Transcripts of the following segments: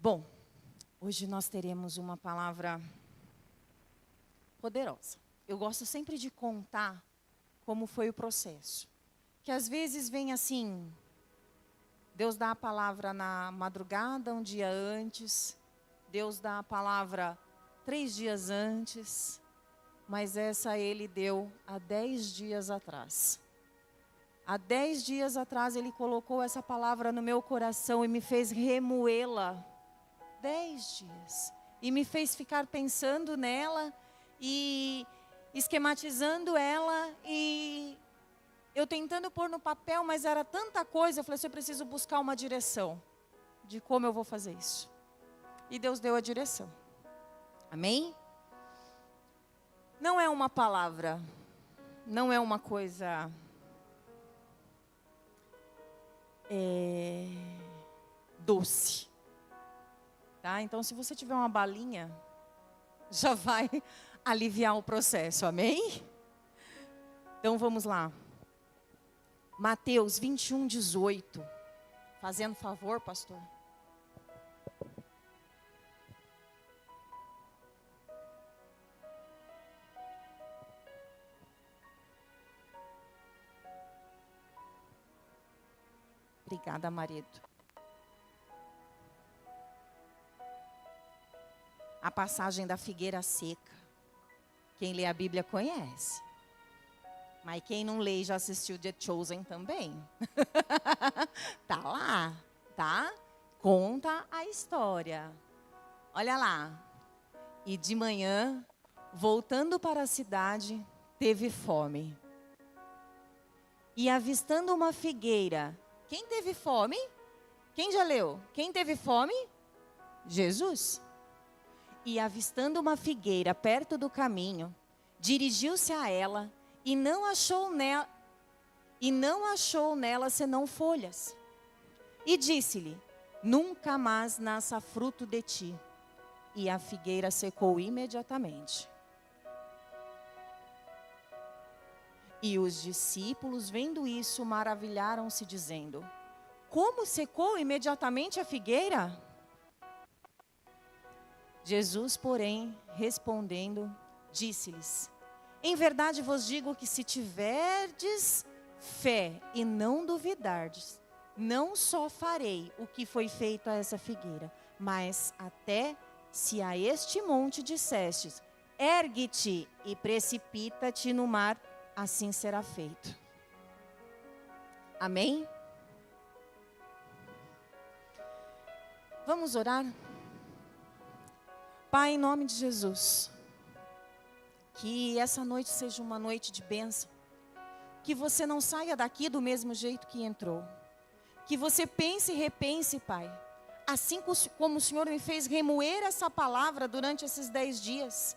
Bom, hoje nós teremos uma palavra poderosa. Eu gosto sempre de contar como foi o processo. Que às vezes vem assim, Deus dá a palavra na madrugada, um dia antes. Deus dá a palavra 3 dias antes. Mas essa Ele deu há 10 dias atrás. Há 10 dias atrás Ele colocou essa palavra no meu coração e me fez remoê-la. 10 dias. E me fez ficar pensando nela e esquematizando ela e eu tentando pôr no papel, mas era tanta coisa. Eu falei assim, eu preciso buscar uma direção de como eu vou fazer isso. E Deus deu a direção. Amém? Não é uma palavra, não é uma coisa doce. Tá? Então, se você tiver uma balinha, já vai aliviar o processo, amém? Então, vamos lá. Mateus 21, 18. Fazendo favor, pastor. Obrigada, marido. A passagem da figueira seca. Quem lê a Bíblia conhece. Mas quem não lê e já assistiu The Chosen também. Tá lá, tá? Conta a história. Olha lá. E de manhã, voltando para a cidade, teve fome. E avistando uma figueira. Quem teve fome? Quem já leu? Quem teve fome? Jesus. E avistando uma figueira perto do caminho, dirigiu-se a ela e não achou nela senão folhas. E disse-lhe: nunca mais nasça fruto de ti. E a figueira secou imediatamente. E os discípulos, vendo isso, maravilharam-se, dizendo: como secou imediatamente a figueira? Jesus, porém, respondendo, disse-lhes: em verdade vos digo que se tiverdes fé e não duvidardes, não só farei o que foi feito a essa figueira, mas até se a este monte dissestes: ergue-te e precipita-te no mar, assim será feito. Amém? Vamos orar? Pai, em nome de Jesus, que essa noite seja uma noite de bênção. Que você não saia daqui do mesmo jeito que entrou. Que você pense e repense, Pai. Assim como o Senhor me fez remoer essa palavra durante esses 10 dias.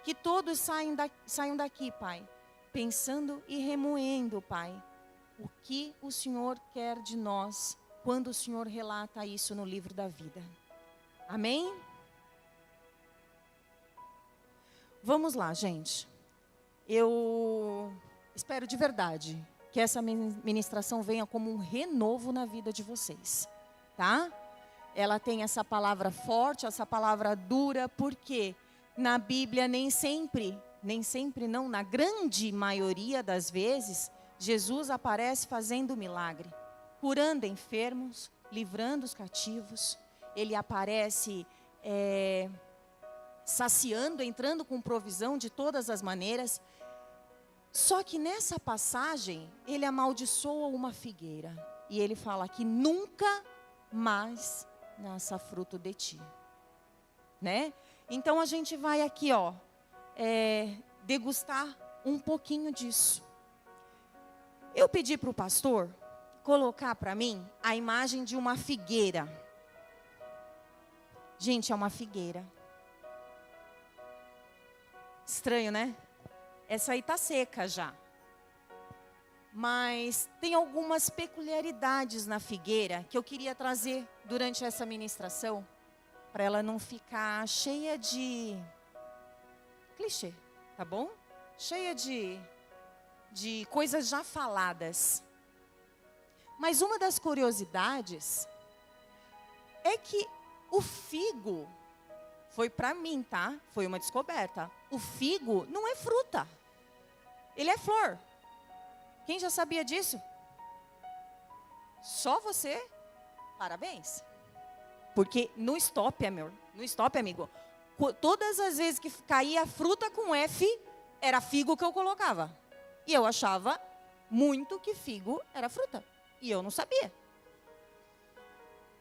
Que todos saiam daqui, Pai, pensando e remoendo, Pai, o que o Senhor quer de nós quando o Senhor relata isso no livro da vida. Amém? Vamos lá, gente. Eu espero de verdade que essa ministração venha como um renovo na vida de vocês, tá? Ela tem essa palavra forte, essa palavra dura, porque na Bíblia nem sempre não, na grande maioria das vezes, Jesus aparece fazendo milagre, curando enfermos, livrando os cativos. Ele aparece saciando, entrando com provisão de todas as maneiras. Só que nessa passagem, ele amaldiçoa uma figueira. E ele fala que nunca mais nasça fruto de ti. Né? Então a gente vai aqui, degustar um pouquinho disso. Eu pedi para o pastor colocar para mim a imagem de uma figueira. Gente, é uma figueira. Estranho, né? Essa aí está seca já. Mas tem algumas peculiaridades na figueira que eu queria trazer durante essa ministração, para ela não ficar cheia de clichê, tá bom? Cheia de coisas já faladas. Mas uma das curiosidades é que O figo, foi para mim, tá? Foi uma descoberta. O figo não é fruta. Ele é flor. Quem já sabia disso? Só você? Parabéns. Porque no stop, amigo, todas as vezes que caía fruta com F, era figo que eu colocava. E eu achava muito que figo era fruta. E eu não sabia.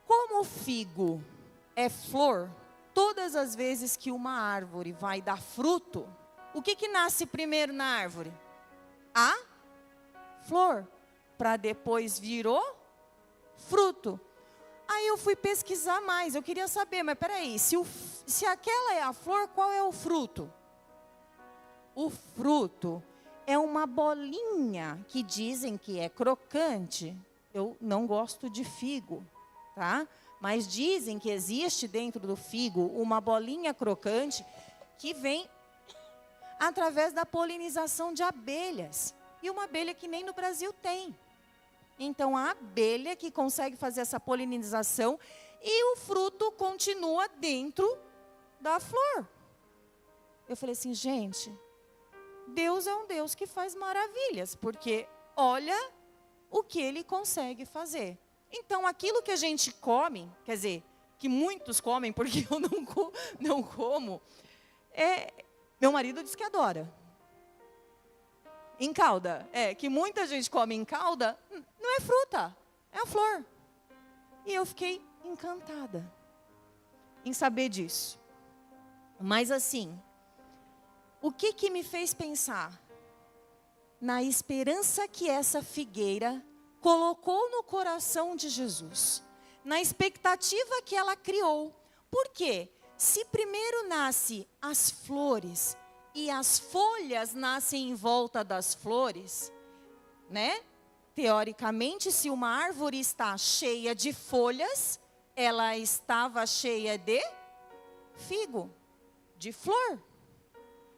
Como o figo é flor, todas as vezes que uma árvore vai dar fruto, o que nasce primeiro na árvore? A flor. Para depois vir o fruto. Aí eu fui pesquisar mais, eu queria saber, mas peraí, se aquela é a flor, qual é o fruto? O fruto é uma bolinha que dizem que é crocante. Eu não gosto de figo, tá? Mas dizem que existe dentro do figo uma bolinha crocante que vem através da polinização de abelhas. E uma abelha que nem no Brasil tem. Então, a abelha que consegue fazer essa polinização e o fruto continua dentro da flor. Eu falei assim, gente, Deus é um Deus que faz maravilhas, porque olha o que Ele consegue fazer. Então, aquilo que a gente come, quer dizer, que muitos comem, porque eu não como, meu marido diz que adora. Em calda, que muita gente come em calda, não é fruta, é a flor. E eu fiquei encantada em saber disso. Mas assim, o que me fez pensar? Na esperança que essa figueira colocou no coração de Jesus. Na expectativa que ela criou. Por quê? Se primeiro nasce as flores e as folhas nascem em volta das flores, né? Teoricamente, se uma árvore está cheia de folhas, ela estava cheia de figo, de flor.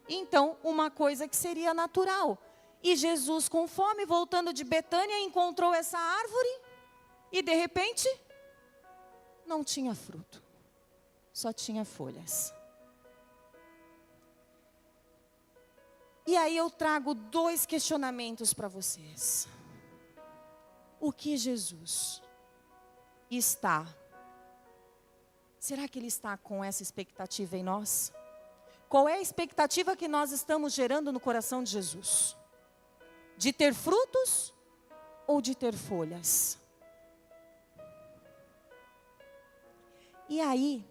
Então, uma coisa que seria natural. E Jesus, com fome, voltando de Betânia, encontrou essa árvore e, de repente, não tinha fruto, só tinha folhas. E aí eu trago 2 questionamentos para vocês. O que Jesus está? Será que Ele está com essa expectativa em nós? Qual é a expectativa que nós estamos gerando no coração de Jesus? De ter frutos ou de ter folhas? E aí,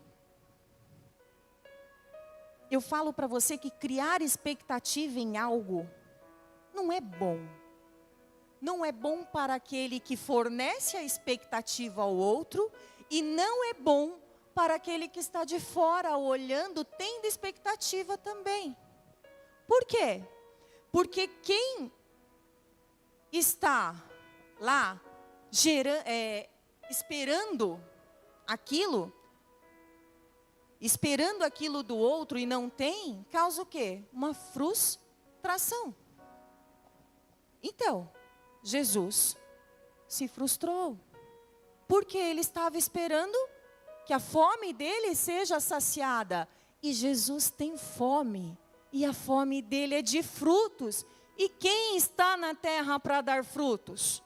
eu falo para você que criar expectativa em algo não é bom. Não é bom para aquele que fornece a expectativa ao outro e não é bom para aquele que está de fora olhando, tendo expectativa também. Por quê? Porque quem está lá esperando aquilo do outro e não tem, causa o quê? Uma frustração. Então, Jesus se frustrou, porque ele estava esperando que a fome dele seja saciada. E Jesus tem fome, e a fome dele é de frutos. E quem está na terra para dar frutos?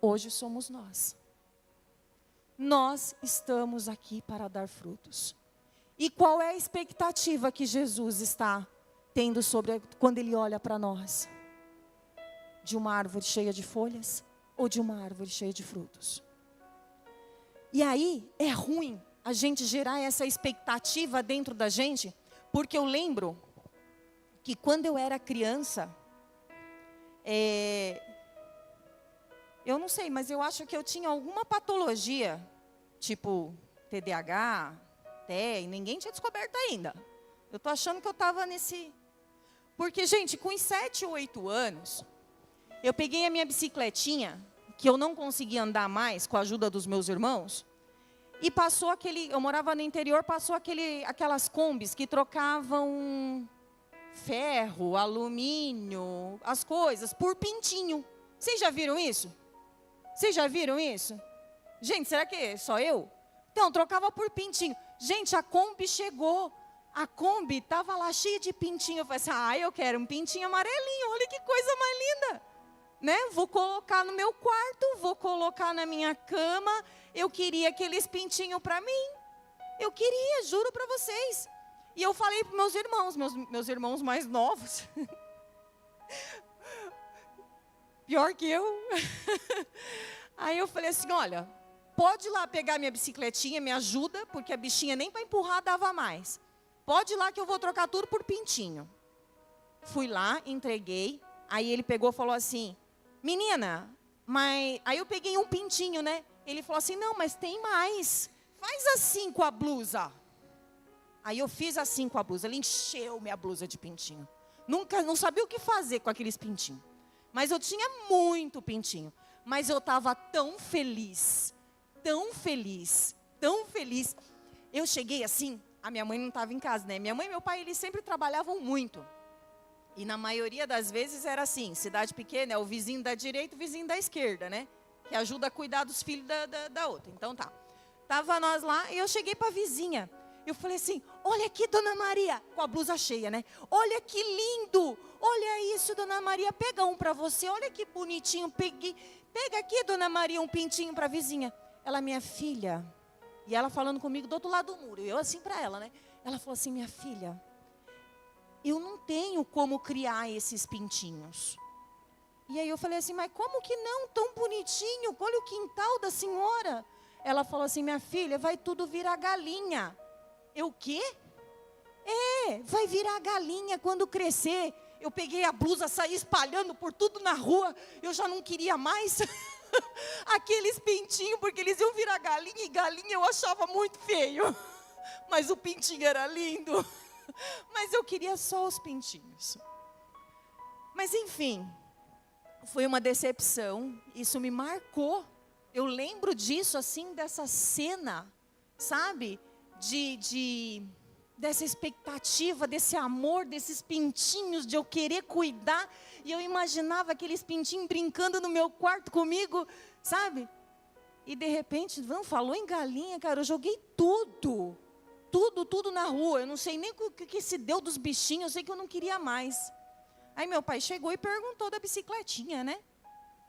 Hoje somos nós. Nós estamos aqui para dar frutos. E qual é a expectativa que Jesus está tendo quando Ele olha para nós? De uma árvore cheia de folhas ou de uma árvore cheia de frutos? E aí é ruim a gente gerar essa expectativa dentro da gente, porque eu lembro que quando eu era criança, eu não sei, mas eu acho que eu tinha alguma patologia, tipo TDAH, TEA, e ninguém tinha descoberto ainda. Eu estou achando que eu estava nesse... Porque, gente, com os 7 ou 8 anos, eu peguei a minha bicicletinha, que eu não conseguia andar mais com a ajuda dos meus irmãos, e passou eu morava no interior, passou aquelas combis que trocavam ferro, alumínio, as coisas, por pintinho. Vocês já viram isso? Vocês já viram isso? Gente, será que é só eu? Então, trocava por pintinho. Gente, a Kombi chegou. A Kombi estava lá cheia de pintinho. Eu falei assim, eu quero um pintinho amarelinho. Olha que coisa mais linda. Né? Vou colocar no meu quarto, vou colocar na minha cama. Eu queria aqueles pintinhos para mim. Eu queria, juro para vocês. E eu falei para meus irmãos, meus irmãos mais novos. Pior que eu. Aí eu falei assim, olha, pode ir lá pegar minha bicicletinha, me ajuda, porque a bichinha nem para empurrar dava mais. Pode ir lá que eu vou trocar tudo por pintinho. Fui lá, entreguei. Aí ele pegou e falou assim, menina, mas... Aí eu peguei um pintinho, né? Ele falou assim, não, mas tem mais. Faz assim com a blusa. Aí eu fiz assim com a blusa. Ele encheu minha blusa de pintinho. Não sabia o que fazer com aqueles pintinhos. Mas eu tinha muito pintinho. Mas eu estava tão feliz. Tão feliz. Tão feliz. Eu cheguei assim, a minha mãe não estava em casa, né? Minha mãe e meu pai, eles sempre trabalhavam muito. E na maioria das vezes era assim, cidade pequena, é o vizinho da direita e o vizinho da esquerda, né? Que ajuda a cuidar dos filhos da outra. Então tá. Tava nós lá e eu cheguei para a vizinha. Eu falei assim, olha aqui, Dona Maria, com a blusa cheia, né? Olha que lindo, olha isso, Dona Maria, pega um para você, olha que bonitinho, pega aqui, Dona Maria, um pintinho para a vizinha. Ela, minha filha, e ela falando comigo do outro lado do muro, eu assim para ela, né? Ela falou assim, minha filha, eu não tenho como criar esses pintinhos. E aí eu falei assim, mas como que não, tão bonitinho, olha o quintal da senhora. Ela falou assim, minha filha, vai tudo virar galinha. Eu, o quê? Vai virar galinha quando crescer. Eu peguei a blusa, saí espalhando por tudo na rua. Eu já não queria mais aqueles pintinhos, porque eles iam virar galinha. E galinha eu achava muito feio. Mas o pintinho era lindo. Mas eu queria só os pintinhos. Mas enfim, foi uma decepção. Isso me marcou. Eu lembro disso, assim, dessa cena, sabe? Dessa expectativa, desse amor, desses pintinhos, de eu querer cuidar. E eu imaginava aqueles pintinhos brincando no meu quarto comigo, sabe? E de repente, falou em galinha, cara, eu joguei tudo na rua. Eu não sei nem o que se deu dos bichinhos, eu sei que eu não queria mais. Aí meu pai chegou e perguntou da bicicletinha, né?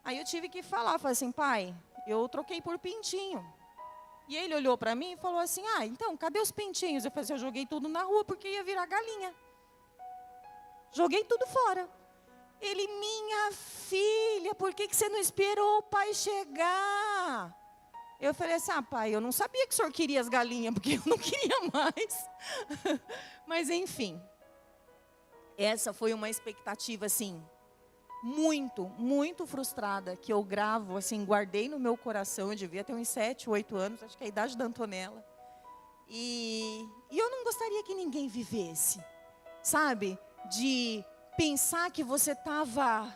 Aí eu tive que falei assim, pai, eu troquei por pintinho. E ele olhou para mim e falou assim, então, cadê os pintinhos? Eu falei assim, eu joguei tudo na rua porque ia virar galinha. Joguei tudo fora. Ele, minha filha, por que você não esperou o pai chegar? Eu falei assim, pai, eu não sabia que o senhor queria as galinhas, porque eu não queria mais. Mas enfim, essa foi uma expectativa, assim, muito, muito frustrada, que eu gravo, assim, guardei no meu coração. Eu devia ter uns 7, 8 anos, acho que é a idade da Antonella. E eu não gostaria que ninguém vivesse, sabe? De pensar que você estava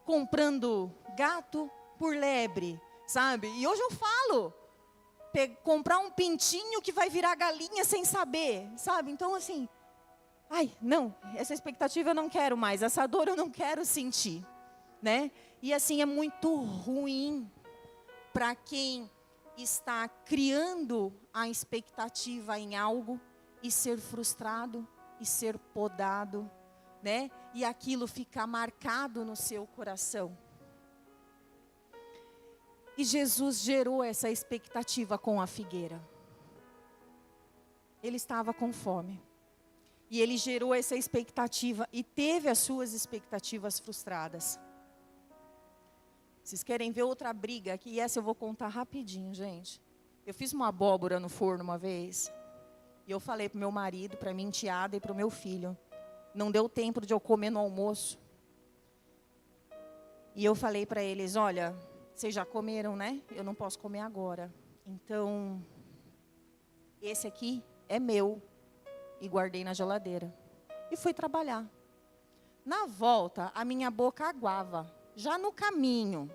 comprando gato por lebre, sabe? E hoje eu falo, comprar um pintinho que vai virar galinha sem saber, sabe? Então, assim... não, essa expectativa eu não quero mais, essa dor eu não quero sentir, né? E assim, é muito ruim para quem está criando a expectativa em algo e ser frustrado e ser podado, né? E aquilo ficar marcado no seu coração. E Jesus gerou essa expectativa com a figueira. Ele estava com fome. E ele gerou essa expectativa e teve as suas expectativas frustradas. Vocês querem ver outra briga aqui? E essa eu vou contar rapidinho, gente. Eu fiz uma abóbora no forno uma vez. E eu falei para o meu marido, para minha enteada e para o meu filho. Não deu tempo de eu comer no almoço. E eu falei para eles, olha, vocês já comeram, né? Eu não posso comer agora. Então, esse aqui é meu. E guardei na geladeira. E fui trabalhar. Na volta, a minha boca aguava. Já no caminho,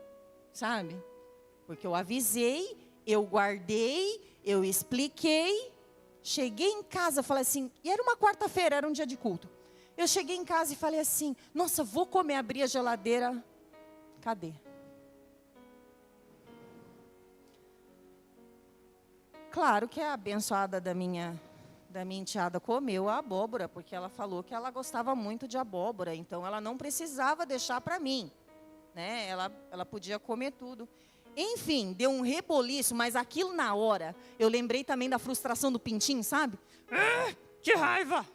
sabe? Porque eu avisei, eu guardei, eu expliquei. Cheguei em casa, falei assim... E era uma quarta-feira, era um dia de culto. Eu cheguei em casa e falei assim... Nossa, vou comer, abri a geladeira. Cadê? claro que a abençoada da minha enteada comeu a abóbora, porque ela falou que ela gostava muito de abóbora, então ela não precisava deixar para mim, né? Ela podia comer tudo. Enfim, deu um reboliço, mas aquilo na hora, eu lembrei também da frustração do pintinho, sabe? Que raiva!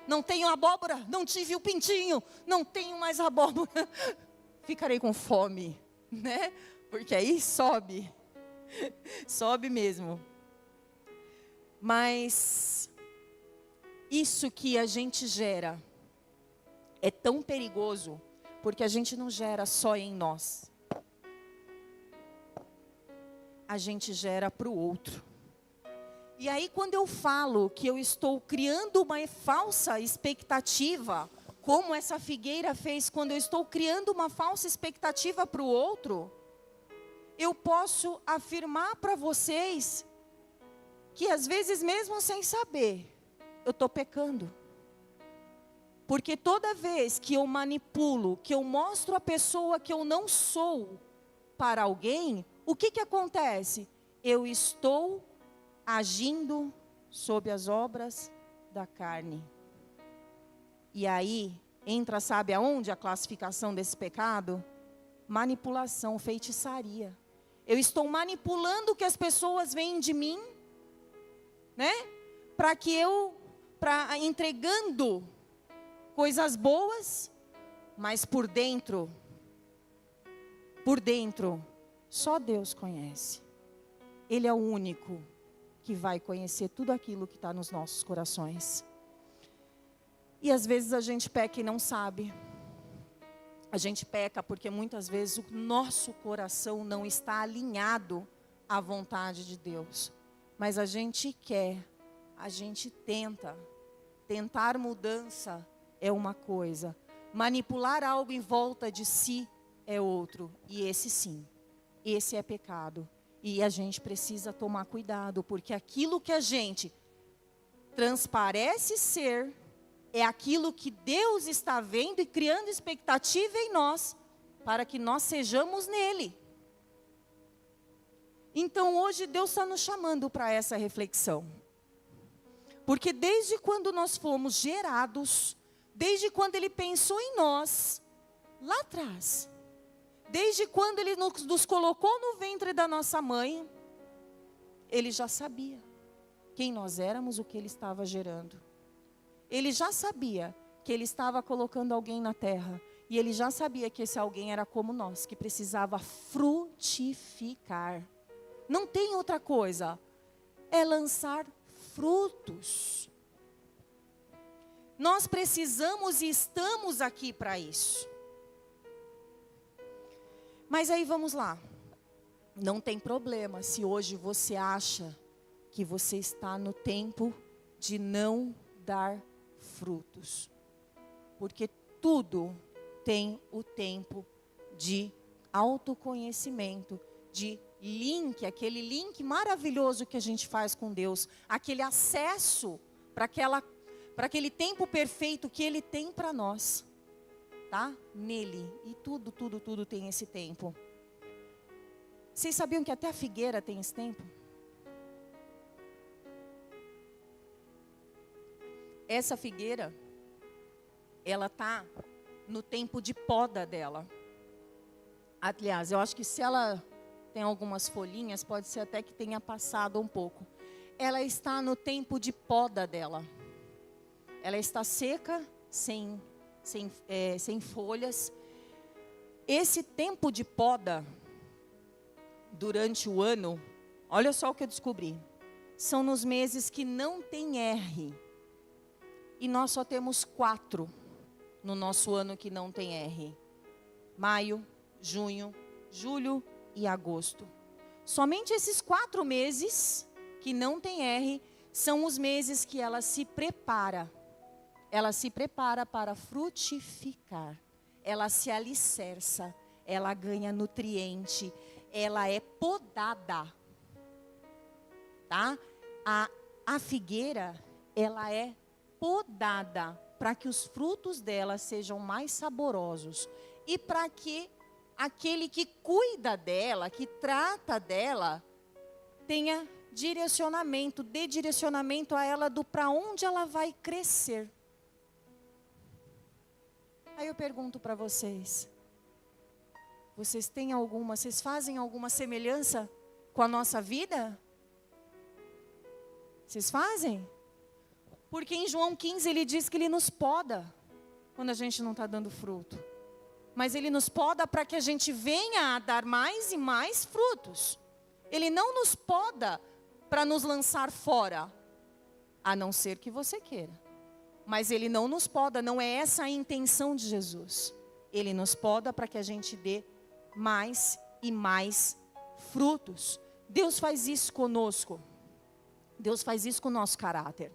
Não tenho abóbora, não tive o pintinho, não tenho mais abóbora. Ficarei com fome, né? Porque aí sobe. Sobe mesmo. Mas isso que a gente gera é tão perigoso, porque a gente não gera só em nós. A gente gera para o outro. E aí quando eu falo que eu estou criando uma falsa expectativa, como essa figueira fez quando eu estou criando uma falsa expectativa para o outro, eu posso afirmar para vocês que às vezes mesmo sem saber, eu estou pecando. Porque toda vez que eu manipulo, que eu mostro a pessoa que eu não sou para alguém, o que acontece? Eu estou agindo sob as obras da carne. E aí, entra, sabe aonde a classificação desse pecado? Manipulação, feitiçaria. Eu estou manipulando o que as pessoas veem de mim, né? Entregando coisas boas, mas por dentro, só Deus conhece. Ele é o único que vai conhecer tudo aquilo que está nos nossos corações. E às vezes a gente peca e não sabe. A gente peca porque muitas vezes o nosso coração não está alinhado à vontade de Deus. Mas a gente quer, a gente tenta. Tentar mudança é uma coisa. Manipular algo em volta de si é outro. E esse sim, esse é pecado. E a gente precisa tomar cuidado, porque aquilo que a gente transparece ser, é aquilo que Deus está vendo e criando expectativa em nós, para que nós sejamos nele. Então hoje Deus está nos chamando para essa reflexão. Porque desde quando nós fomos gerados, desde quando Ele pensou em nós, lá atrás, desde quando Ele nos colocou no ventre da nossa mãe, Ele já sabia quem nós éramos, o que Ele estava gerando. Ele já sabia que Ele estava colocando alguém na terra. E Ele já sabia que esse alguém era como nós, que precisava frutificar. Não tem outra coisa. É lançar frutos. Nós precisamos e estamos aqui para isso. Mas aí vamos lá. Não tem problema se hoje você acha que você está no tempo de não dar frutos. Porque tudo tem o tempo de autoconhecimento, de link, aquele link maravilhoso que a gente faz com Deus, aquele acesso para aquele tempo perfeito que Ele tem para nós, tá? Nele. E tudo tem esse tempo. Vocês sabiam que até a figueira tem esse tempo? Essa figueira, ela está no tempo de poda dela. Aliás, eu acho que se ela tem algumas folhinhas, pode ser até que tenha passado um pouco. Ela está no tempo de poda dela. Ela está seca, sem folhas. Esse tempo de poda, durante o ano, olha só o que eu descobri. São nos meses que não tem R. E nós só temos 4 no nosso ano que não tem R. Maio, junho, julho e agosto. Somente esses 4 meses que não tem R são os meses que ela se prepara. Ela se prepara para frutificar. Ela se alicerça. Ela ganha nutriente. Ela é podada. Tá? A figueira, ela é podada para que os frutos dela sejam mais saborosos. E para que aquele que cuida dela, que trata dela, tenha direcionamento, dê direcionamento a ela do para onde ela vai crescer. Aí eu pergunto para vocês, vocês fazem alguma semelhança com a nossa vida? Vocês fazem? Porque em João 15 ele diz que ele nos poda quando a gente não está dando fruto. Mas ele nos poda para que a gente venha a dar mais e mais frutos. Ele não nos poda para nos lançar fora, a não ser que você queira. Mas ele não nos poda, não é essa a intenção de Jesus. Ele nos poda para que a gente dê mais e mais frutos. Deus faz isso conosco. Deus faz isso com o nosso caráter.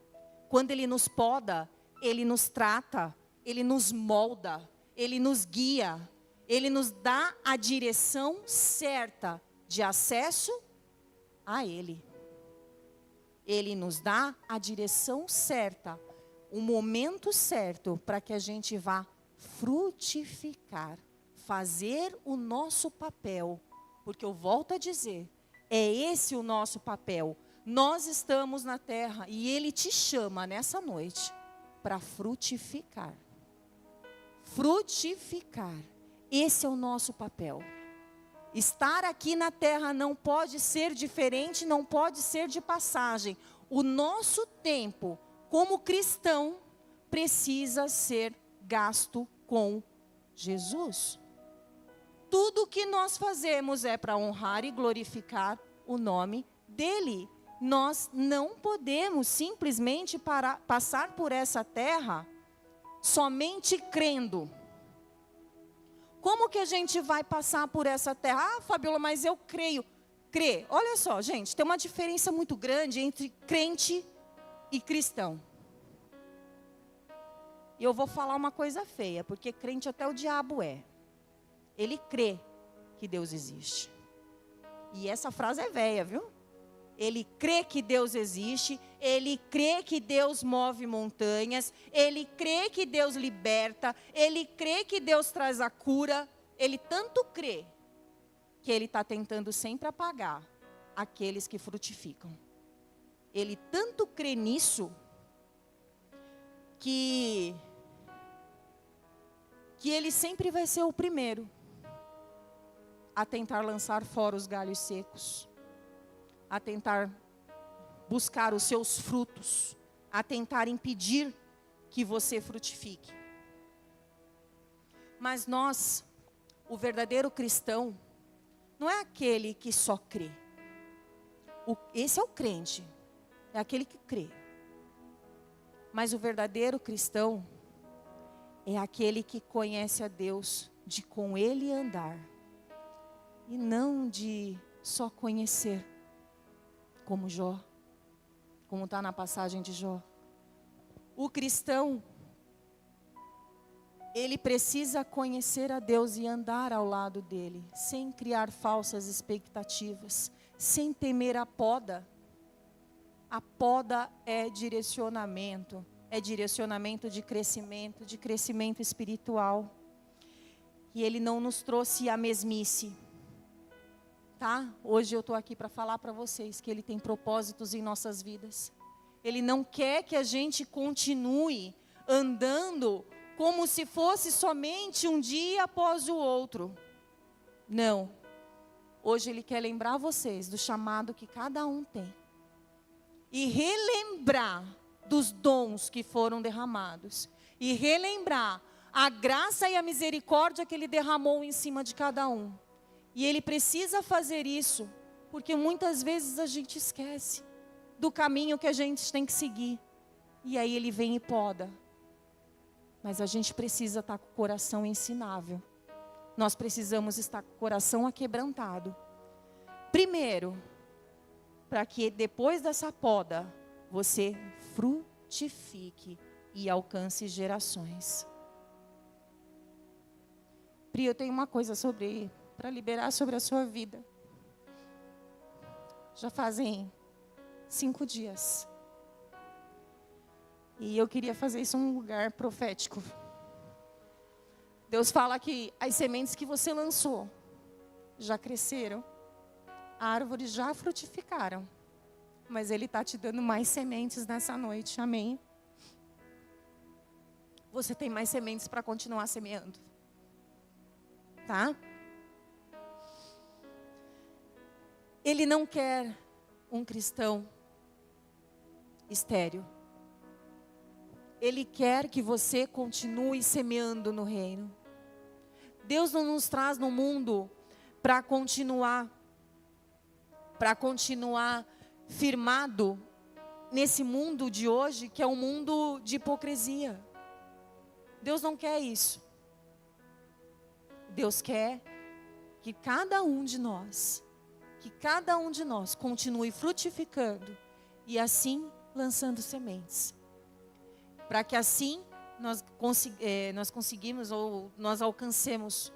Quando Ele nos poda, Ele nos trata, Ele nos molda, Ele nos guia, Ele nos dá a direção certa de acesso a Ele. Ele nos dá a direção certa, o momento certo para que a gente vá frutificar, fazer o nosso papel. Porque eu volto a dizer, é esse o nosso papel. Nós estamos na terra e Ele te chama nessa noite para frutificar. Frutificar. Esse é o nosso papel. Estar aqui na terra não pode ser diferente, não pode ser de passagem. O nosso tempo, como cristão, precisa ser gasto com Jesus. Tudo o que nós fazemos é para honrar e glorificar o nome dEle. Nós não podemos simplesmente passar por essa terra somente crendo. Como que a gente vai passar por essa terra? Ah, Fabiola, mas eu creio. Crer. Olha só, gente, tem uma diferença muito grande entre crente e cristão. E eu vou falar uma coisa feia, porque crente até o diabo é. Ele crê que Deus existe. E essa frase é velha, viu? Ele crê que Deus existe, ele crê que Deus move montanhas, ele crê que Deus liberta, ele crê que Deus traz a cura. Ele tanto crê que ele está tentando sempre apagar aqueles que frutificam. Ele tanto crê nisso que ele sempre vai ser o primeiro a tentar lançar fora os galhos secos, a tentar buscar os seus frutos, a tentar impedir que você frutifique. Mas nós, o verdadeiro cristão, não é aquele que só crê. Esse é o crente, é aquele que crê. Mas o verdadeiro cristão é aquele que conhece a Deus, de com Ele andar, e não de só conhecer, como Jó, como está na passagem de Jó. O cristão, ele precisa conhecer a Deus e andar ao lado dele, sem criar falsas expectativas, sem temer a poda. A poda é direcionamento de crescimento espiritual. E Ele não nos trouxe a mesmice. Tá? Hoje eu estou aqui para falar para vocês que Ele tem propósitos em nossas vidas. Ele não quer que a gente continue andando como se fosse somente um dia após o outro. Não. Hoje Ele quer lembrar vocês do chamado que cada um tem. E relembrar dos dons que foram derramados. E relembrar a graça e a misericórdia que Ele derramou em cima de cada um. E Ele precisa fazer isso, porque muitas vezes a gente esquece do caminho que a gente tem que seguir. E aí Ele vem e poda. Mas a gente precisa estar com o coração ensinável. Nós precisamos estar com o coração aquebrantado. Primeiro, para que depois dessa poda, você frutifique e alcance gerações. Pri, eu tenho uma coisa para liberar sobre a sua vida. Já fazem 5 dias. E eu queria fazer isso em um lugar profético. Deus fala que as sementes que você lançou já cresceram. Árvores já frutificaram. mas Ele está te dando mais sementes nessa noite, amém? Você tem mais sementes para continuar semeando, tá? Ele não quer um cristão estéril. Ele quer que você continue semeando no reino. Deus não nos traz no mundo para continuar firmado nesse mundo de hoje, que é um mundo de hipocrisia. Deus não quer isso. Deus quer que cada um de nós continue frutificando e assim lançando sementes. Para que assim nós conseguimos ou nós alcancemos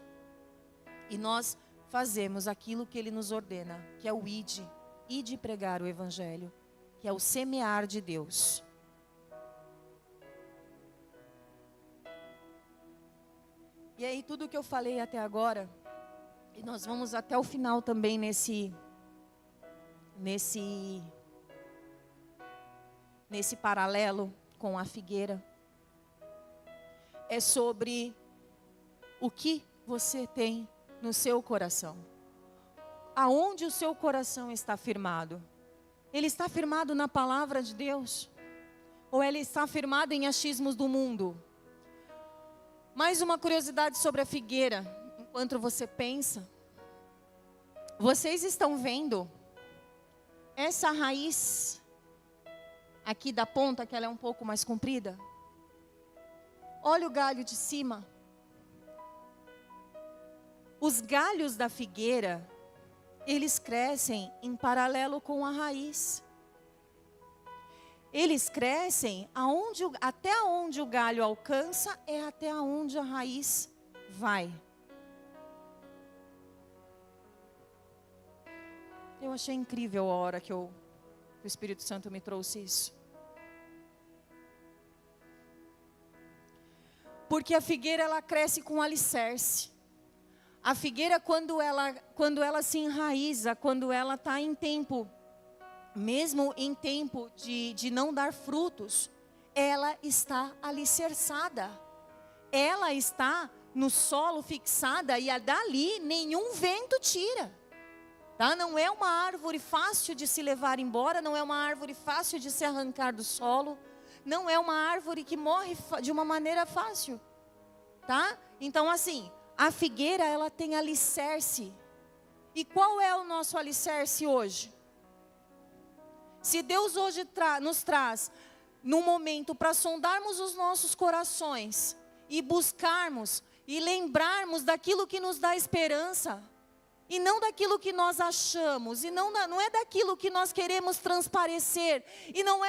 e nós fazemos aquilo que Ele nos ordena, que é o ide pregar o Evangelho, que é o semear de Deus. E aí tudo que eu falei até agora, e nós vamos até o final também nesse paralelo com a figueira, é sobre o que você tem no seu coração. Aonde o seu coração está firmado? Ele está firmado na palavra de Deus? Ou ele está firmado em achismos do mundo? Mais uma curiosidade sobre a figueira, enquanto você pensa. Vocês estão vendo essa raiz aqui da ponta, que ela é um pouco mais comprida? Olha o galho de cima. Os galhos da figueira, eles crescem em paralelo com a raiz. Eles crescem até onde o galho alcança, é até onde a raiz vai. Eu achei incrível a hora que o Espírito Santo me trouxe isso. Porque a figueira, ela cresce com alicerce. A figueira, quando ela se enraiza, quando ela está em tempo, mesmo em tempo de não dar frutos, ela está alicerçada. Ela está no solo fixada e dali nenhum vento tira. Tá? Não é uma árvore fácil de se levar embora, não é uma árvore fácil de se arrancar do solo, não é uma árvore que morre de uma maneira fácil. Tá? Então assim, a figueira, ela tem alicerce. E qual é o nosso alicerce hoje? Se Deus hoje nos traz num momento para sondarmos os nossos corações e buscarmos e lembrarmos daquilo que nos dá esperança, e não daquilo que nós achamos, e não é daquilo que nós queremos transparecer, e não.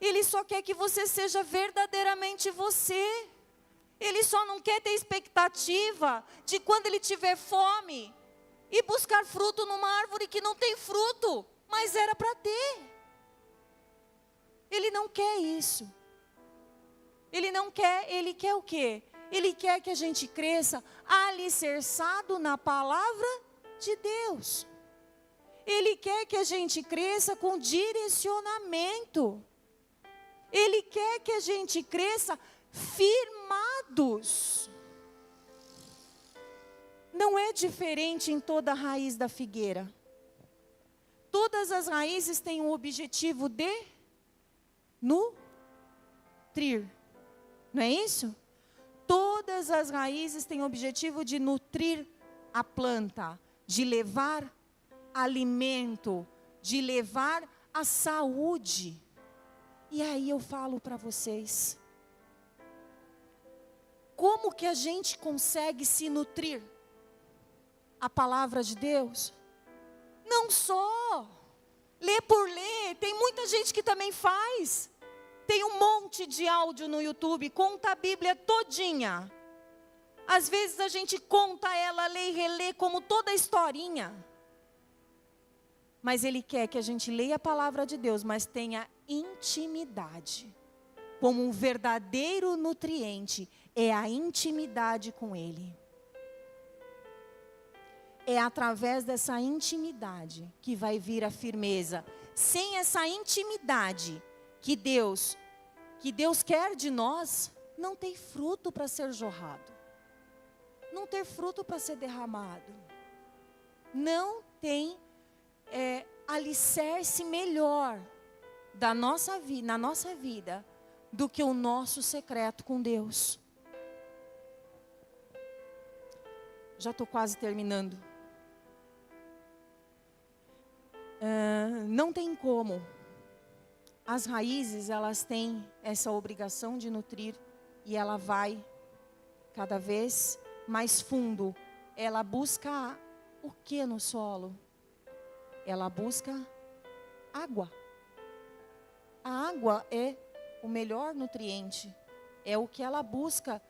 Ele só quer que você seja verdadeiramente você. Ele só não quer ter expectativa de quando ele tiver fome e buscar fruto numa árvore que não tem fruto, mas era para ter. Ele não quer isso. Ele quer o quê? Ele quer que a gente cresça alicerçado na palavra de Deus. Ele quer que a gente cresça com direcionamento. Ele quer que a gente cresça firmados. Não é diferente em toda a raiz da figueira. Todas as raízes têm o objetivo de nutrir. Não é isso? Todas as raízes têm o objetivo de nutrir a planta, de levar alimento, de levar a saúde. E aí eu falo para vocês, como que a gente consegue se nutrir? A palavra de Deus? Não só ler por ler, tem muita gente que também faz. Tem um monte de áudio no YouTube, conta a Bíblia todinha. Às vezes a gente conta ela, lê e relê como toda a historinha. Mas Ele quer que a gente leia a palavra de Deus, mas tenha intimidade. Como um verdadeiro nutriente, é a intimidade com Ele. é através dessa intimidade que vai vir a firmeza. Sem essa intimidade que Deus quer de nós, não tem fruto para ser jorrado. Não tem fruto para ser derramado. Não tem alicerce melhor na nossa vida do que o nosso secreto com Deus. Já estou quase terminando. Não tem como. As raízes, elas têm essa obrigação de nutrir e ela vai cada vez mais fundo. Ela busca o que no solo? Ela busca água. A água é o melhor nutriente. É o que ela busca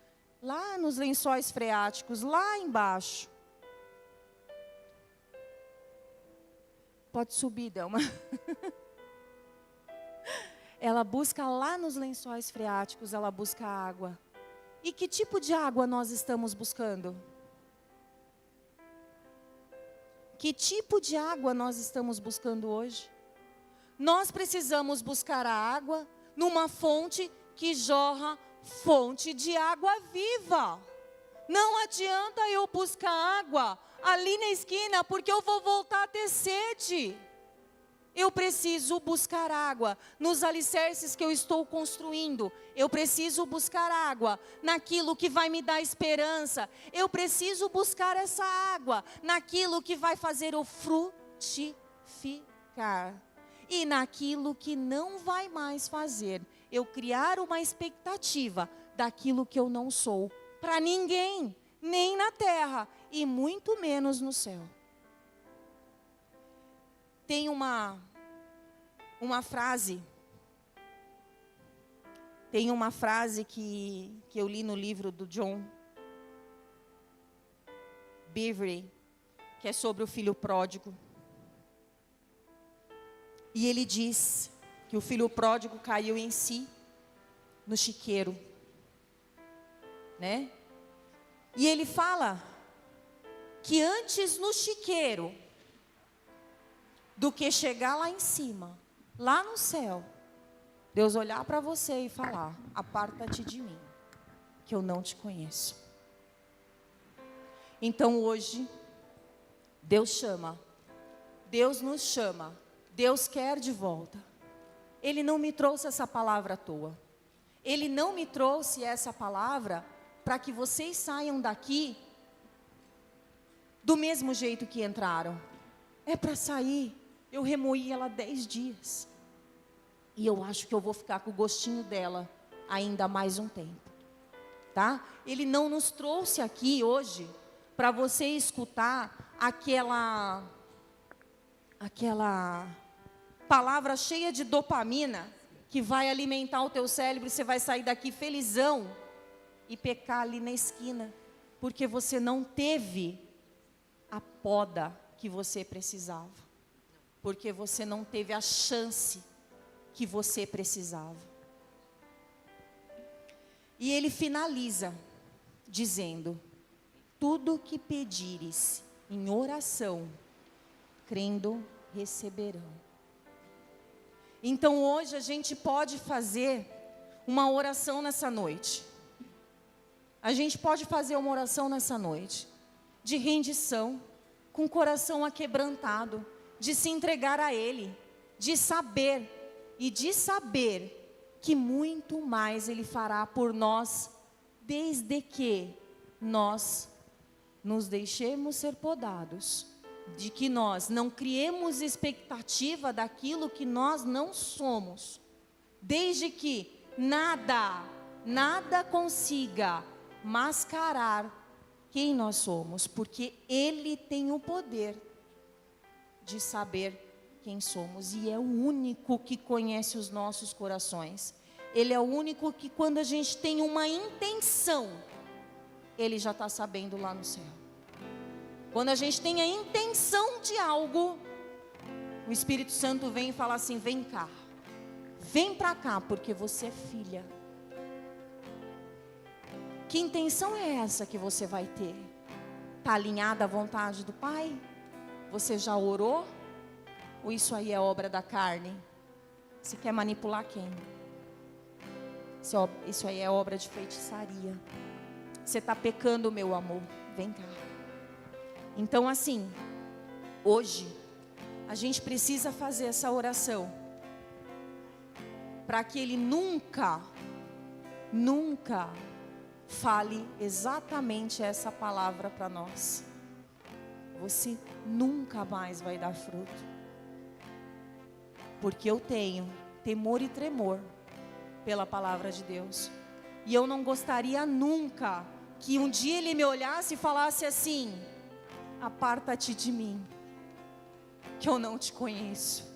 lá nos lençóis freáticos, lá embaixo. Pode subir, Delma. Ela busca lá nos lençóis freáticos, ela busca água. E que tipo de água nós estamos buscando? Que tipo de água nós estamos buscando hoje? Nós precisamos buscar a água numa fonte que jorra, fonte de água viva. Não adianta eu buscar água ali na esquina, porque eu vou voltar a ter sede. Eu preciso buscar água nos alicerces que eu estou construindo. Eu preciso buscar água naquilo que vai me dar esperança. Eu preciso buscar essa água naquilo que vai fazer eu frutificar. E naquilo que não vai mais fazer eu criar uma expectativa daquilo que eu não sou. Para ninguém, nem na terra e muito menos no céu. Tem uma frase que eu li no livro do John Bevere, que é sobre o filho pródigo. E ele diz que o filho pródigo caiu em si no chiqueiro, né? E ele fala que antes no chiqueiro do que chegar lá em cima, lá no céu, Deus olhar para você e falar: aparta-te de mim, que eu não te conheço. Então hoje, Deus nos chama, Deus quer de volta. Ele não me trouxe essa palavra à toa. Ele não me trouxe essa palavra para que vocês saiam daqui do mesmo jeito que entraram. É para sair. Eu remoí ela 10 dias. E eu acho que eu vou ficar com o gostinho dela ainda mais um tempo. Tá? Ele não nos trouxe aqui hoje para você escutar aquela palavra cheia de dopamina que vai alimentar o teu cérebro e você vai sair daqui felizão e pecar ali na esquina, porque você não teve a poda que você precisava, porque você não teve a chance que você precisava. E ele finaliza dizendo: tudo que pedires em oração, crendo, receberão. Então hoje a gente pode fazer uma oração nessa noite. A gente pode fazer uma oração nessa noite de rendição, com o coração aquebrantado, de se entregar a Ele, de saber que muito mais Ele fará por nós, desde que nós nos deixemos ser podados, de que nós não criemos expectativa daquilo que nós não somos, desde que nada consiga mascarar quem nós somos, porque Ele tem o poder de saber quem somos, e é o único que conhece os nossos corações. Ele é o único que, quando a gente tem uma intenção, Ele já está sabendo lá no céu. Quando a gente tem a intenção de algo, o Espírito Santo vem e fala assim: vem cá, vem para cá, porque você é filha. Que intenção é essa que você vai ter? Está alinhada à vontade do Pai? Você já orou? Ou isso aí é obra da carne? Você quer manipular quem? Isso aí é obra de feitiçaria. Você está pecando, meu amor. Vem cá. Então assim, hoje, a gente precisa fazer essa oração. Para que Ele nunca fale exatamente essa palavra para nós. Você nunca mais vai dar fruto. Porque eu tenho temor e tremor pela palavra de Deus. E eu não gostaria nunca que um dia Ele me olhasse e falasse assim: aparta-te de mim, que eu não te conheço.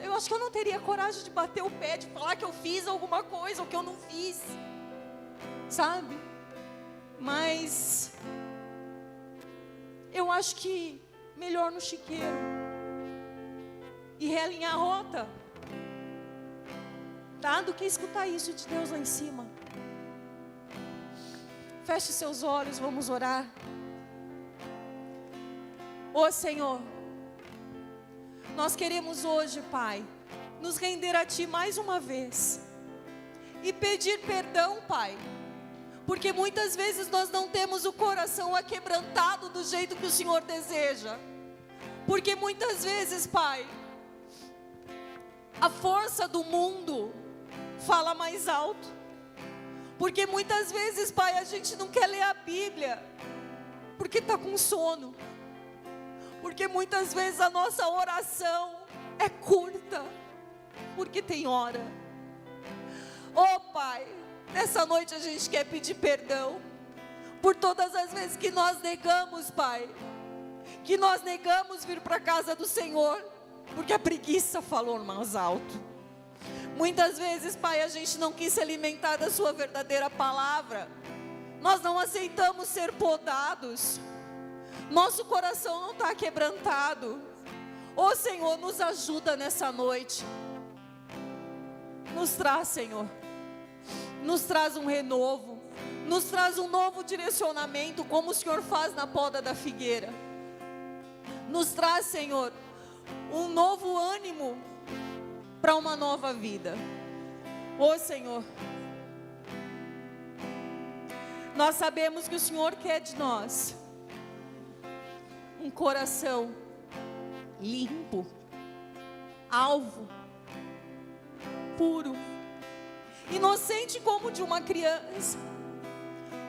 Eu acho que eu não teria coragem de bater o pé, de falar que eu fiz alguma coisa ou que eu não fiz, sabe? Mas eu acho que melhor no chiqueiro e realinhar a rota, tá? Do que escutar isso de Deus lá em cima. Feche seus olhos, vamos orar. Ô Senhor, nós queremos hoje, Pai, nos render a Ti mais uma vez e pedir perdão, Pai, porque muitas vezes nós não temos o coração aquebrantado do jeito que o Senhor deseja, porque muitas vezes, Pai, a força do mundo fala mais alto, porque muitas vezes, Pai, a gente não quer ler a Bíblia, porque está com sono, porque muitas vezes a nossa oração é curta, porque tem hora. Oh Pai, nessa noite a gente quer pedir perdão por todas as vezes que nós negamos, Pai, que nós negamos vir para a casa do Senhor, porque a preguiça falou mais alto. Muitas vezes, Pai, a gente não quis se alimentar da Sua verdadeira palavra, nós não aceitamos ser podados, nosso coração não está quebrantado. Ô Senhor, nos ajuda nessa noite. Nos traz, Senhor. Nos traz um renovo. Nos traz um novo direcionamento, como o Senhor faz na poda da figueira. Nos traz, Senhor, um novo ânimo para uma nova vida. Ô Senhor, nós sabemos que o Senhor quer de nós um coração limpo, alvo, puro, inocente como de uma criança.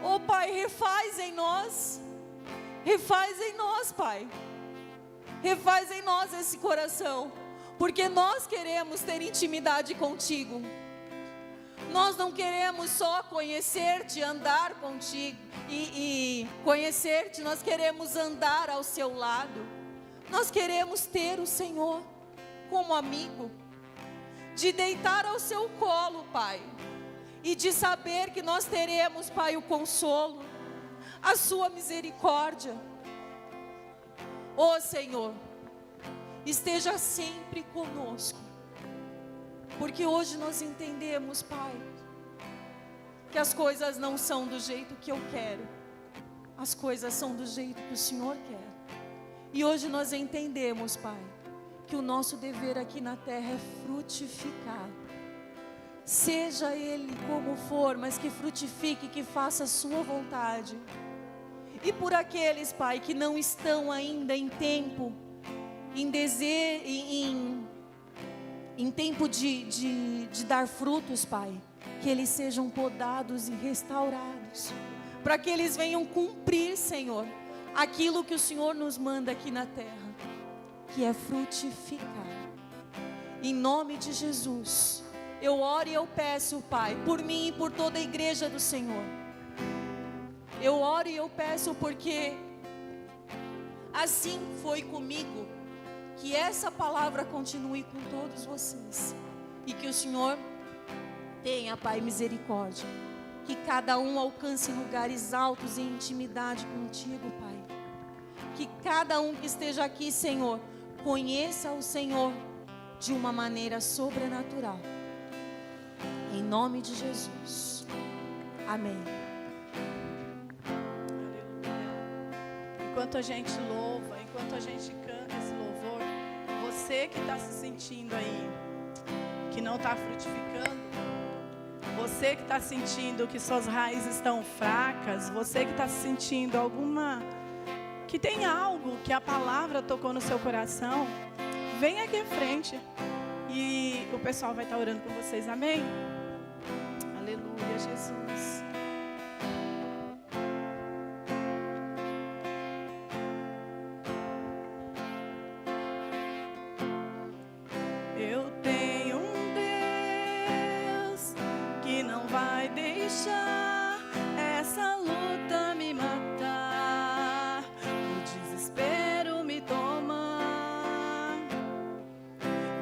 Oh Pai, refaz em nós, Pai, refaz em nós esse coração, porque nós queremos ter intimidade contigo. Nós não queremos só conhecer-te, andar contigo e conhecer-te, nós queremos andar ao seu lado. Nós queremos ter o Senhor como amigo, de deitar ao seu colo, Pai, e de saber que nós teremos, Pai, o consolo, a sua misericórdia. Ó Senhor, esteja sempre conosco, porque hoje nós entendemos, Pai, que as coisas não são do jeito que eu quero, as coisas são do jeito que o Senhor quer. E hoje nós entendemos, Pai, que o nosso dever aqui na terra é frutificar. Seja Ele como for, mas que frutifique, que faça a sua vontade. E por aqueles, Pai, que não estão ainda em tempo, em tempo de dar frutos, Pai, que eles sejam podados e restaurados, para que eles venham cumprir, Senhor, aquilo que o Senhor nos manda aqui na terra, que é frutificar. Em nome de Jesus, eu oro e eu peço, Pai, por mim e por toda a igreja do Senhor. Eu oro e eu peço porque assim foi comigo, que essa palavra continue com todos vocês. E que o Senhor tenha, Pai, misericórdia. Que cada um alcance lugares altos em intimidade contigo, Pai. Que cada um que esteja aqui, Senhor, conheça o Senhor de uma maneira sobrenatural. Em nome de Jesus. Amém. enquanto a gente louva, enquanto a gente canta esse louvor, você que está se sentindo aí, que não está frutificando, você que está sentindo que suas raízes estão fracas, você que está sentindo que tem algo que a palavra tocou no seu coração, vem aqui em frente e o pessoal vai estar orando com vocês, amém? Aleluia, Jesus. Eu tenho um Deus que não vai deixar essa luta me matar, o desespero me tomar,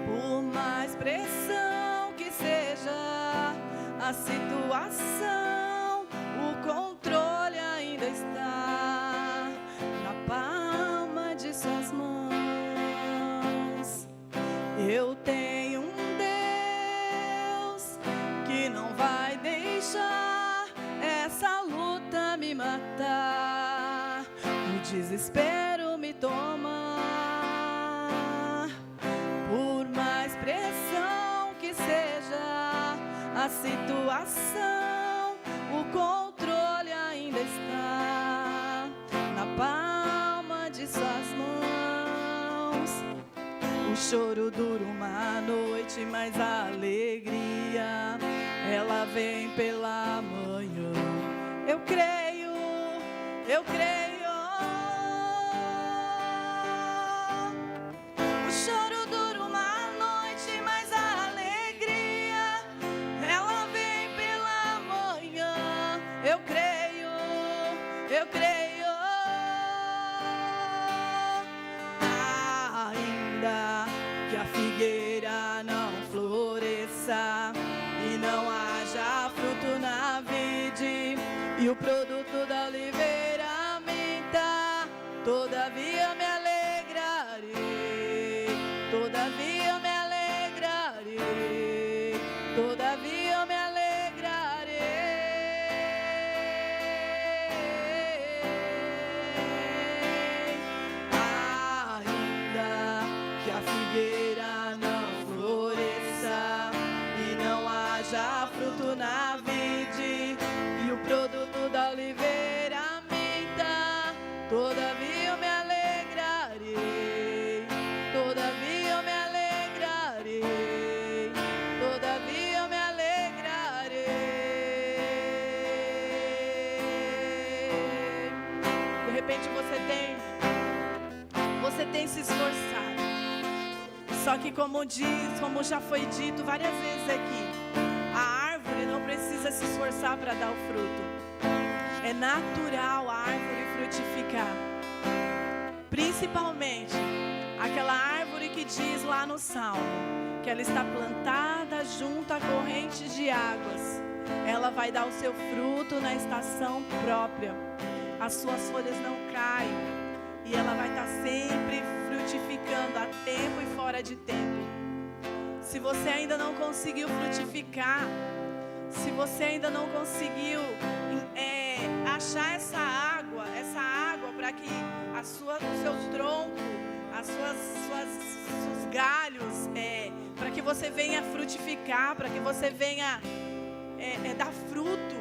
por mais pressão que seja a situação, o controle ainda está na palma de suas mãos. Eu tenho um Deus que não vai deixar essa luta me matar, o desespero me tomar, por mais pressão que seja a situação, o controle ainda está na palma de suas mãos. O choro dura uma noite, mas a alegria, ela vem pela manhã. Eu creio, eu creio. O choro dura uma noite, mas a alegria, ela vem pela manhã. Eu creio, eu creio. Ainda que a figueira não floresça e não haja fruto na vide, e o produto da oliveira minta, todavia me alegrarei, todavia me alegrarei, todavia me alegrarei. Ainda que a figueira não floresça e não haja fruto na vide, e o produto da oliveira minta, todavia eu me alegrarei, todavia eu me alegrarei, todavia eu me alegrarei. De repente você tem se esforçado, só que como já foi dito várias vezes aqui, a árvore não precisa se esforçar para dar o fruto. É natural a árvore frutificar. Principalmente aquela árvore que diz lá no Salmo que ela está plantada junto à corrente de águas. Ela vai dar o seu fruto na estação própria. As suas folhas não caem e ela vai estar sempre frutificando a tempo e fora de tempo. Se você ainda não conseguiu frutificar, se você ainda não conseguiu achar essa água para que o seu tronco, seus galhos, para que você venha frutificar, para que você venha dar fruto,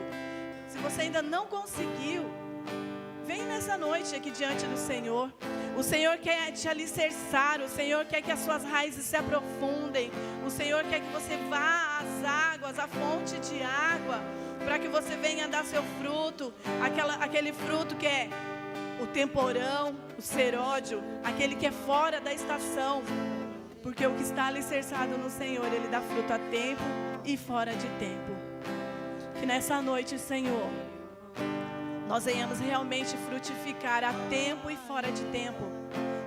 se você ainda não conseguiu, vem nessa noite aqui diante do Senhor. O Senhor quer te alicerçar, o Senhor quer que as suas raízes se aprofundem, o Senhor quer que você vá às águas, à fonte de água, para que você venha dar seu fruto, aquele fruto que é o temporão, o seródio, aquele que é fora da estação, porque o que está alicerçado no Senhor, Ele dá fruto a tempo e fora de tempo. Que nessa noite, Senhor, nós venhamos realmente frutificar a tempo e fora de tempo.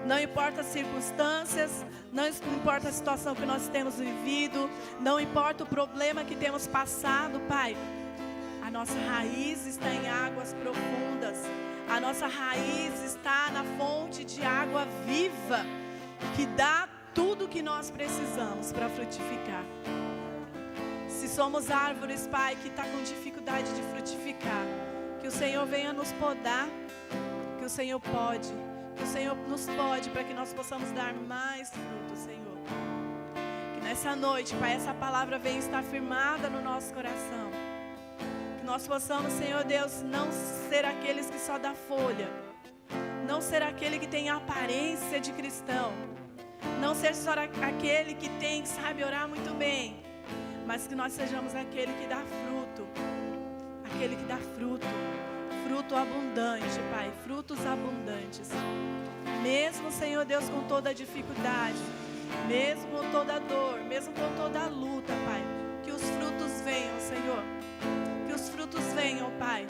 Não importa as circunstâncias, não importa a situação que nós temos vivido, não importa o problema que temos passado, Pai. A nossa raiz está em águas profundas. A nossa raiz está na fonte de água viva, que dá tudo o que nós precisamos para frutificar. Se somos árvores, Pai, que está com dificuldade de frutificar, que o Senhor venha nos podar, que o Senhor pode, que o Senhor nos pode, para que nós possamos dar mais fruto, Senhor. Que nessa noite, Pai, essa palavra venha estar firmada no nosso coração. Que nós possamos, Senhor Deus, não ser aqueles que só dá folha, não ser aquele que tem aparência de cristão, não ser só aquele que tem, sabe orar muito bem, mas que nós sejamos aquele que dá fruto, aquele que dá fruto, fruto abundante, Pai, frutos abundantes. Mesmo, Senhor Deus, com toda a dificuldade, mesmo com toda a dor, mesmo com toda a luta, Pai, que os frutos venham, Senhor, que os frutos venham, Pai.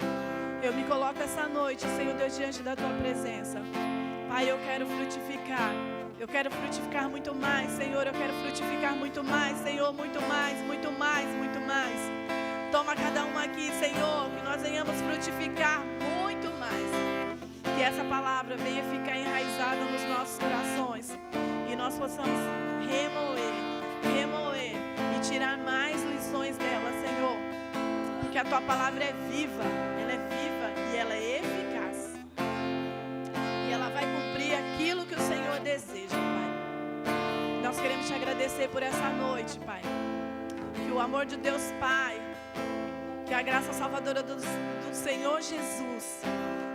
Eu me coloco essa noite, Senhor Deus, diante da Tua presença. Pai, eu quero frutificar. Eu quero frutificar muito mais, Senhor. Eu quero frutificar muito mais, Senhor. Muito mais, muito mais, muito mais. Toma cada um aqui, Senhor, que nós venhamos frutificar muito mais. Que essa palavra venha ficar enraizada nos nossos corações. E nós possamos remoer e tirar mais lições dela, Senhor. Porque a Tua palavra é viva, ela é viva e ela é eficaz. E ela vai cumprir aquilo que o Senhor deseja, Pai. Nós queremos Te agradecer por essa noite, Pai. Que o amor de Deus Pai, que a graça salvadora do Senhor Jesus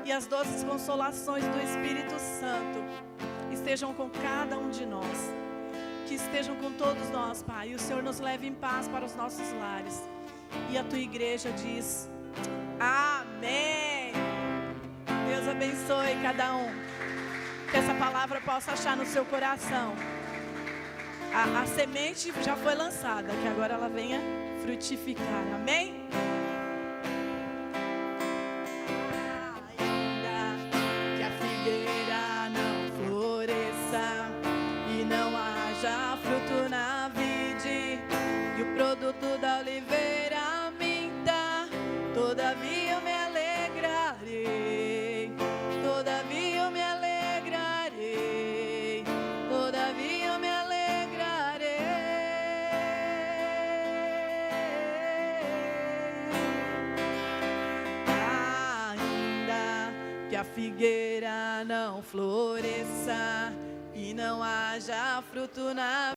e as doces consolações do Espírito Santo estejam com cada um de nós. Que estejam com todos nós, Pai. E o Senhor nos leve em paz para os nossos lares. E a Tua igreja diz amém. Deus abençoe cada um. Que essa palavra possa achar no seu coração. A semente já foi lançada, que agora ela venha frutificar. Amém? Ainda que a figueira não floresça e não haja fruto na vide, e o produto da oliveira minta, todavia eu me alegrarei, todavia eu me alegrarei, todavia eu me alegrarei. Ainda que a figueira não floresça e não haja fruto na